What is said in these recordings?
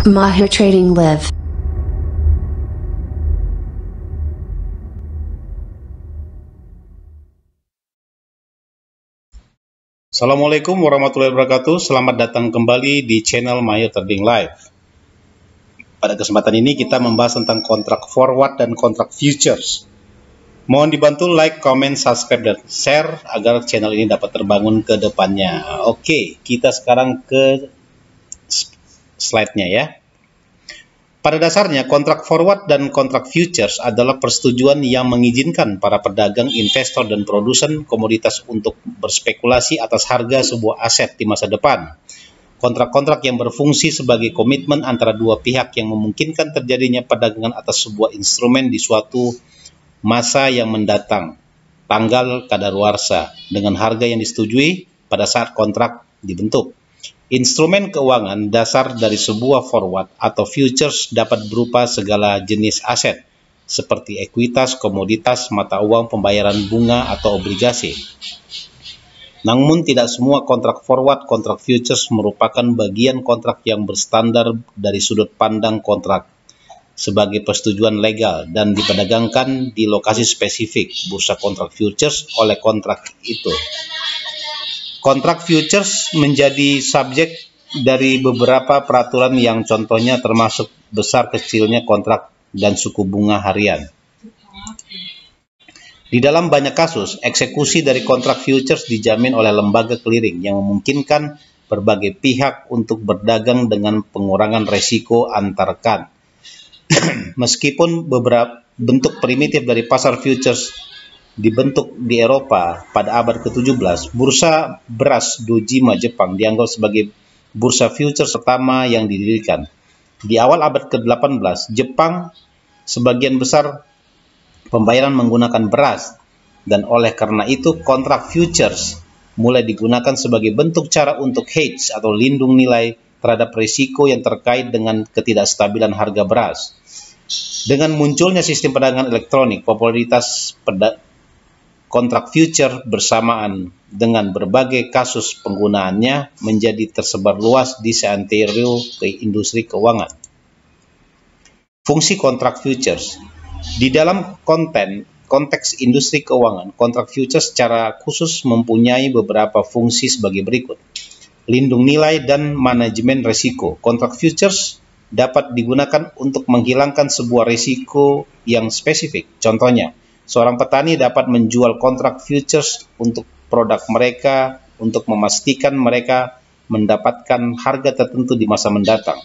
Mahir Trading Live. Assalamualaikum warahmatullahi wabarakatuh. Selamat datang kembali di channel Mahir Trading Live. Pada kesempatan ini kita membahas tentang kontrak forward dan kontrak futures. Mohon dibantu like, comment, subscribe, dan share agar channel ini dapat terbangun ke depannya. Oke, kita sekarang ke slide-nya ya. Pada dasarnya, kontrak forward dan kontrak futures adalah persetujuan yang mengizinkan para pedagang, investor, dan produsen komoditas untuk berspekulasi atas harga sebuah aset di masa depan. Kontrak-kontrak yang berfungsi sebagai komitmen antara dua pihak yang memungkinkan terjadinya perdagangan atas sebuah instrumen di suatu masa yang mendatang, tanggal kadaluarsa, dengan harga yang disetujui pada saat kontrak dibentuk. Instrumen keuangan dasar dari sebuah forward atau futures dapat berupa segala jenis aset, seperti ekuitas, komoditas, mata uang, pembayaran bunga, atau obligasi. Namun tidak semua kontrak forward, kontrak futures merupakan bagian kontrak yang berstandar dari sudut pandang kontrak sebagai persetujuan legal dan diperdagangkan di lokasi spesifik bursa kontrak futures oleh kontrak itu. Kontrak futures menjadi subjek dari beberapa peraturan yang contohnya termasuk besar kecilnya kontrak dan suku bunga harian. Di dalam banyak kasus, eksekusi dari kontrak futures dijamin oleh lembaga clearing yang memungkinkan berbagai pihak untuk berdagang dengan pengurangan resiko antar rekan. Meskipun beberapa bentuk primitif dari pasar futures dibentuk di Eropa pada abad ke-17, bursa beras Dojima Jepang dianggap sebagai bursa futures pertama yang didirikan. Di awal abad ke-18, Jepang sebagian besar pembayaran menggunakan beras, dan oleh karena itu kontrak futures mulai digunakan sebagai bentuk cara untuk hedge atau lindung nilai terhadap risiko yang terkait dengan ketidakstabilan harga beras. Dengan munculnya sistem perdagangan elektronik, popularitas kontrak future bersamaan dengan berbagai kasus penggunaannya menjadi tersebar luas di seantero ke industri keuangan. Fungsi kontrak futures. Di dalam konteks industri keuangan, kontrak futures secara khusus mempunyai beberapa fungsi sebagai berikut. Lindung nilai dan manajemen risiko. Kontrak futures dapat digunakan untuk menghilangkan sebuah risiko yang spesifik. Contohnya, seorang petani dapat menjual kontrak futures untuk produk mereka untuk memastikan mereka mendapatkan harga tertentu di masa mendatang.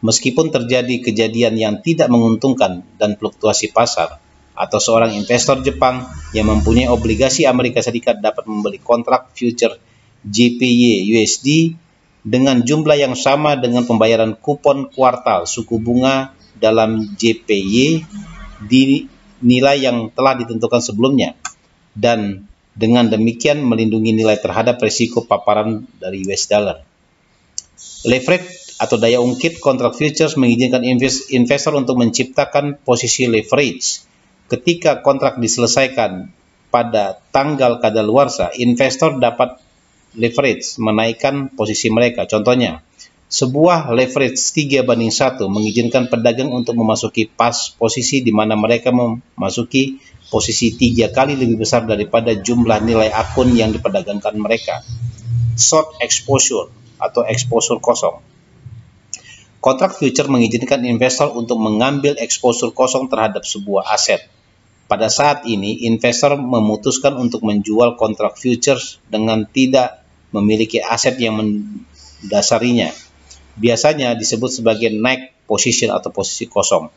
Meskipun terjadi kejadian yang tidak menguntungkan dan fluktuasi pasar, atau seorang investor Jepang yang mempunyai obligasi Amerika Serikat dapat membeli kontrak future JPY USD dengan jumlah yang sama dengan pembayaran kupon kuartal suku bunga dalam JPY di nilai yang telah ditentukan sebelumnya, dan dengan demikian melindungi nilai terhadap risiko paparan dari US dollar. Leverage atau daya ungkit kontrak futures mengizinkan investor untuk menciptakan posisi leverage. Ketika kontrak diselesaikan pada tanggal kadaluarsa, investor dapat leverage menaikkan posisi mereka. Contohnya, sebuah leverage 3:1 mengizinkan pedagang untuk memasuki posisi di mana mereka memasuki posisi 3 kali lebih besar daripada jumlah nilai akun yang diperdagangkan mereka. Short exposure atau exposure kosong. Kontrak future mengizinkan investor untuk mengambil exposure kosong terhadap sebuah aset. Pada saat ini, investor memutuskan untuk menjual kontrak futures dengan tidak memiliki aset yang mendasarinya. Biasanya disebut sebagai night position atau posisi kosong.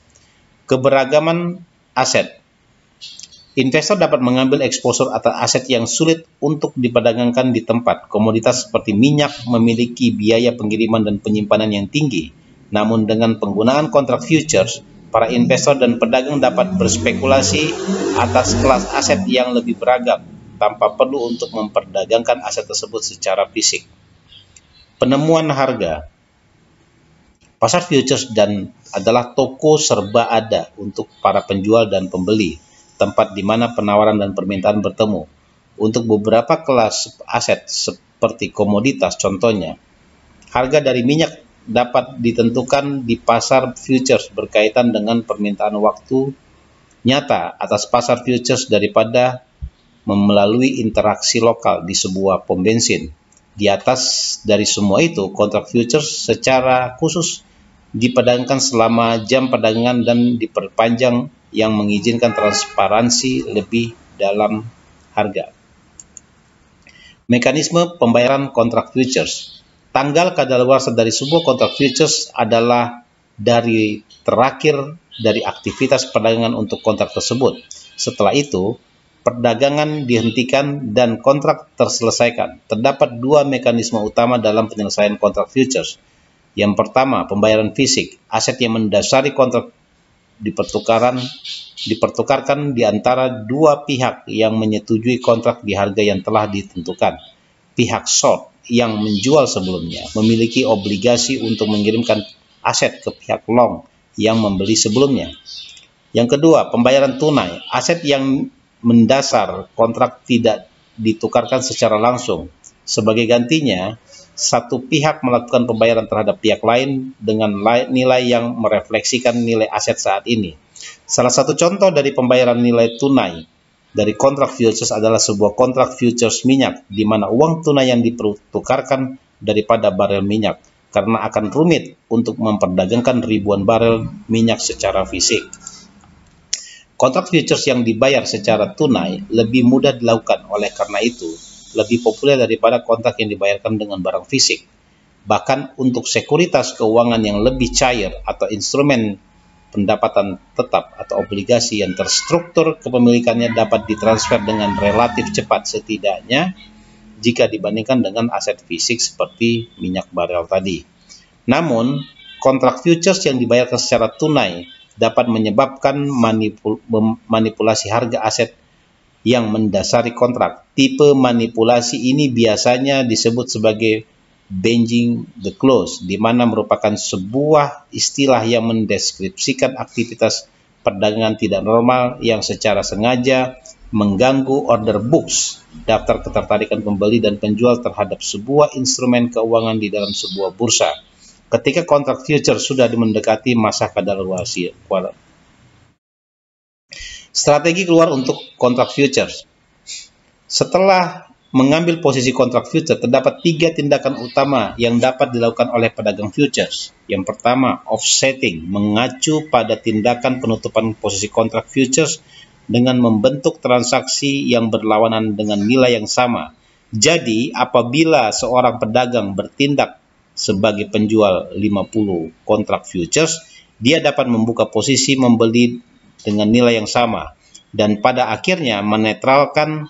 Keberagaman aset. Investor dapat mengambil exposure atas aset yang sulit untuk diperdagangkan di tempat. Komoditas seperti minyak memiliki biaya pengiriman dan penyimpanan yang tinggi. Namun dengan penggunaan kontrak futures, para investor dan pedagang dapat berspekulasi atas kelas aset yang lebih beragam tanpa perlu untuk memperdagangkan aset tersebut secara fisik. Penemuan harga. Pasar futures adalah toko serba ada untuk para penjual dan pembeli, tempat di mana penawaran dan permintaan bertemu. Untuk beberapa kelas aset seperti komoditas, contohnya, harga dari minyak dapat ditentukan di pasar futures berkaitan dengan permintaan waktu nyata atas pasar futures daripada melalui interaksi lokal di sebuah pom bensin. Di atas dari semua itu, kontrak futures secara khusus diperdagangkan selama jam perdagangan dan diperpanjang yang mengizinkan transparansi lebih dalam harga. Mekanisme pembayaran kontrak futures. Tanggal kadaluarsa dari sebuah kontrak futures adalah dari terakhir dari aktivitas perdagangan untuk kontrak tersebut. Setelah itu, perdagangan dihentikan dan kontrak terselesaikan. Terdapat dua mekanisme utama dalam penyelesaian kontrak futures. Yang pertama, pembayaran fisik. Aset yang mendasari kontrak dipertukarkan di antara dua pihak yang menyetujui kontrak di harga yang telah ditentukan. Pihak short yang menjual sebelumnya memiliki obligasi untuk mengirimkan aset ke pihak long yang membeli sebelumnya. Yang kedua, pembayaran tunai. Aset yang mendasar kontrak tidak ditukarkan secara langsung. Sebagai gantinya, satu pihak melakukan pembayaran terhadap pihak lain dengan nilai yang merefleksikan nilai aset saat ini. Salah satu contoh dari pembayaran nilai tunai dari kontrak futures adalah sebuah kontrak futures minyak, di mana uang tunai yang dipertukarkan daripada barel minyak, karena akan rumit untuk memperdagangkan ribuan barel minyak secara fisik. Kontrak futures yang dibayar secara tunai lebih mudah dilakukan, oleh karena itu lebih populer daripada kontrak yang dibayarkan dengan barang fisik. Bahkan untuk sekuritas keuangan yang lebih cair atau instrumen pendapatan tetap atau obligasi yang terstruktur, kepemilikannya dapat ditransfer dengan relatif cepat, setidaknya jika dibandingkan dengan aset fisik seperti minyak barel tadi. Namun, kontrak futures yang dibayarkan secara tunai dapat menyebabkan manipulasi harga aset yang mendasari kontrak. Tipe manipulasi ini biasanya disebut sebagai bending the close, di mana merupakan sebuah istilah yang mendeskripsikan aktivitas perdagangan tidak normal yang secara sengaja mengganggu order books, daftar ketertarikan pembeli dan penjual terhadap sebuah instrumen keuangan di dalam sebuah bursa. Ketika kontrak future sudah mendekati masa kadaluarsa. Strategi keluar untuk kontrak futures. Setelah mengambil posisi kontrak futures, terdapat tiga tindakan utama yang dapat dilakukan oleh pedagang futures. Yang pertama, offsetting, mengacu pada tindakan penutupan posisi kontrak futures dengan membentuk transaksi yang berlawanan dengan nilai yang sama. Jadi, apabila seorang pedagang bertindak sebagai penjual 50 kontrak futures, dia dapat membuka posisi membeli dengan nilai yang sama, dan pada akhirnya menetralkan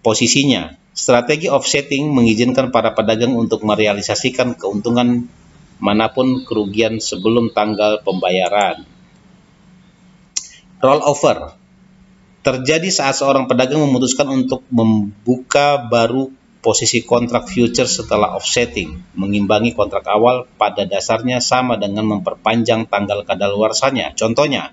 posisinya. Strategi offsetting mengizinkan para pedagang untuk merealisasikan keuntungan manapun kerugian sebelum tanggal pembayaran. Rollover terjadi saat seorang pedagang memutuskan untuk membuka baru posisi kontrak futures setelah offsetting. Mengimbangi kontrak awal pada dasarnya sama dengan memperpanjang tanggal kadaluarsanya. Contohnya,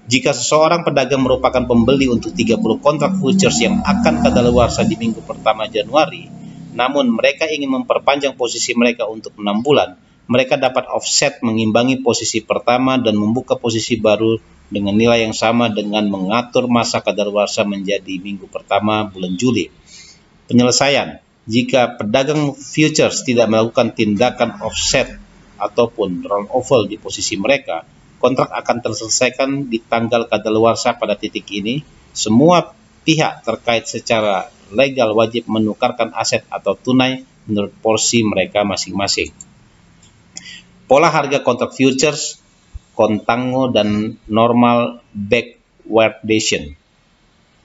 jika seseorang pedagang merupakan pembeli untuk 30 kontrak futures yang akan kadaluarsa di minggu pertama Januari, namun mereka ingin memperpanjang posisi mereka untuk 6 bulan, mereka dapat offset mengimbangi posisi pertama dan membuka posisi baru dengan nilai yang sama dengan mengatur masa kadaluarsa menjadi minggu pertama bulan Juli. Penyelesaian: jika pedagang futures tidak melakukan tindakan offset ataupun rollover di posisi mereka, kontrak akan terselesaikan di tanggal kadaluarsa. Pada titik ini, semua pihak terkait secara legal wajib menukarkan aset atau tunai menurut porsi mereka masing-masing. Pola harga kontrak futures, contango dan normal backwardation.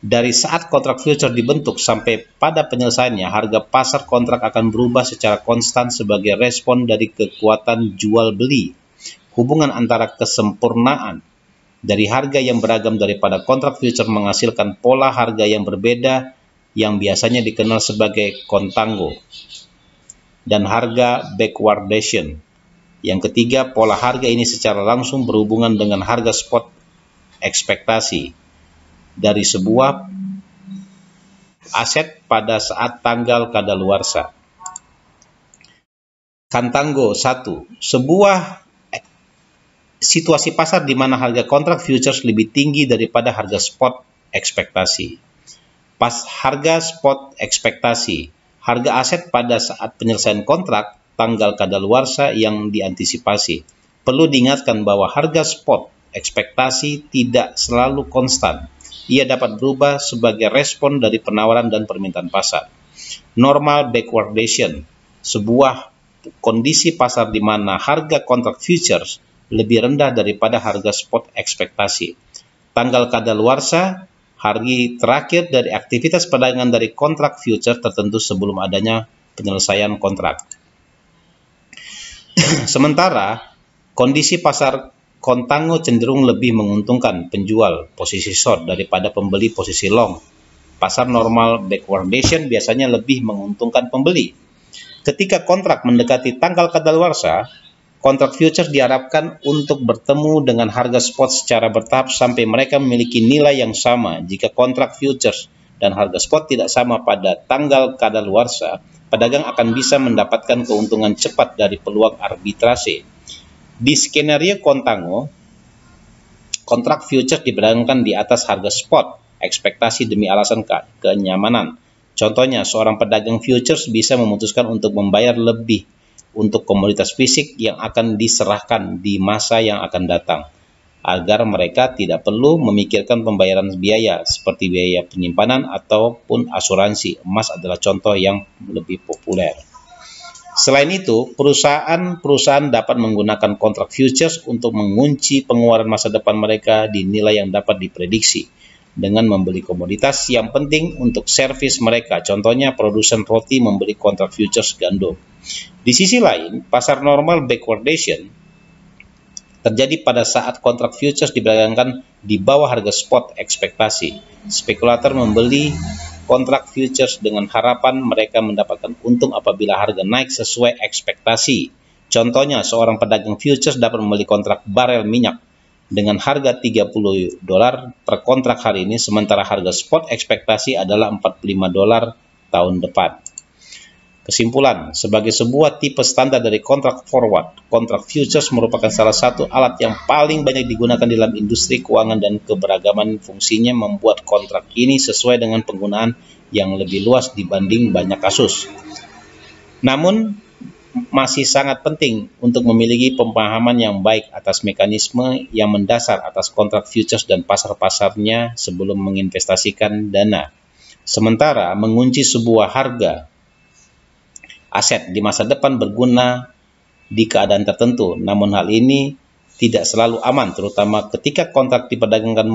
Dari saat kontrak futures dibentuk sampai pada penyelesaiannya, harga pasar kontrak akan berubah secara konstan sebagai respon dari kekuatan jual-beli. Hubungan antara kesempurnaan dari harga yang beragam daripada kontrak futures menghasilkan pola harga yang berbeda yang biasanya dikenal sebagai contango dan harga backwardation. Yang ketiga, pola harga ini secara langsung berhubungan dengan harga spot ekspektasi dari sebuah aset pada saat tanggal kadaluarsa. Contango 1. Sebuah situasi pasar di mana harga kontrak futures lebih tinggi daripada harga spot ekspektasi. Harga spot ekspektasi, harga aset pada saat penyelesaian kontrak, tanggal kadaluarsa yang diantisipasi. Perlu diingatkan bahwa harga spot ekspektasi tidak selalu konstan. Ia dapat berubah sebagai respon dari penawaran dan permintaan pasar. Normal backwardation, sebuah kondisi pasar di mana harga kontrak futures lebih rendah daripada harga spot ekspektasi. Tanggal kadaluarsa, hari terakhir dari aktivitas perdagangan dari kontrak futures tertentu sebelum adanya penyelesaian kontrak. Sementara, kondisi pasar contango cenderung lebih menguntungkan penjual posisi short daripada pembeli posisi long. Pasar normal backwardation biasanya lebih menguntungkan pembeli. Ketika kontrak mendekati tanggal kadaluarsa, kontrak futures diharapkan untuk bertemu dengan harga spot secara bertahap sampai mereka memiliki nilai yang sama. Jika kontrak futures dan harga spot tidak sama pada tanggal kadaluarsa, pedagang akan bisa mendapatkan keuntungan cepat dari peluang arbitrase. Di skenario contango, kontrak futures diperdagangkan di atas harga spot ekspektasi demi alasan kenyamanan. Contohnya, seorang pedagang futures bisa memutuskan untuk membayar lebih untuk komoditas fisik yang akan diserahkan di masa yang akan datang, agar mereka tidak perlu memikirkan pembayaran biaya seperti biaya penyimpanan ataupun asuransi. Emas adalah contoh yang lebih populer. Selain itu, perusahaan dapat menggunakan kontrak futures untuk mengunci pengeluaran masa depan mereka di nilai yang dapat diprediksi dengan membeli komoditas yang penting untuk servis mereka. Contohnya, produsen roti membeli kontrak futures gandum. Di sisi lain, pasar normal backwardation terjadi pada saat kontrak futures diperdagangkan di bawah harga spot ekspektasi. Spekulator membeli kontrak futures dengan harapan mereka mendapatkan untung apabila harga naik sesuai ekspektasi. Contohnya, seorang pedagang futures dapat membeli kontrak barel minyak dengan harga $30 per kontrak hari ini, sementara harga spot ekspektasi adalah $45 tahun depan. Kesimpulan, sebagai sebuah tipe standar dari kontrak forward, kontrak futures merupakan salah satu alat yang paling banyak digunakan dalam industri keuangan dan keberagaman fungsinya membuat kontrak ini sesuai dengan penggunaan yang lebih luas dibanding banyak kasus. Namun, masih sangat penting untuk memiliki pemahaman yang baik atas mekanisme yang mendasar atas kontrak futures dan pasar-pasarnya sebelum menginvestasikan dana. Sementara mengunci sebuah harga aset di masa depan berguna di keadaan tertentu, namun hal ini tidak selalu aman, terutama ketika kontrak diperdagangkan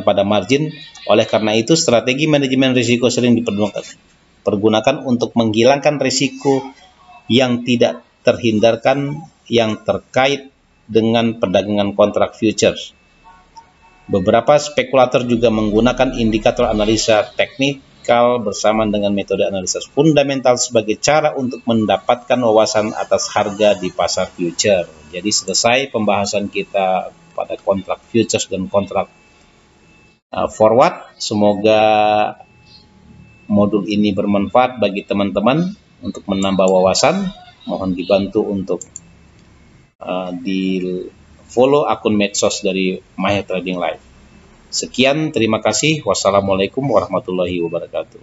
pada margin. Oleh karena itu, strategi manajemen risiko sering dipergunakan untuk menghilangkan risiko yang tidak terhindarkan yang terkait dengan perdagangan kontrak futures. Beberapa spekulator juga menggunakan indikator analisa teknikal bersama dengan metode analisis fundamental sebagai cara untuk mendapatkan wawasan atas harga di pasar futures. Jadi selesai pembahasan kita pada kontrak futures dan kontrak forward. Semoga modul ini bermanfaat bagi teman-teman untuk menambah wawasan. Mohon dibantu untuk di follow akun medsos dari Mahir Trading Live. Sekian, terima kasih. Wassalamualaikum warahmatullahi wabarakatuh.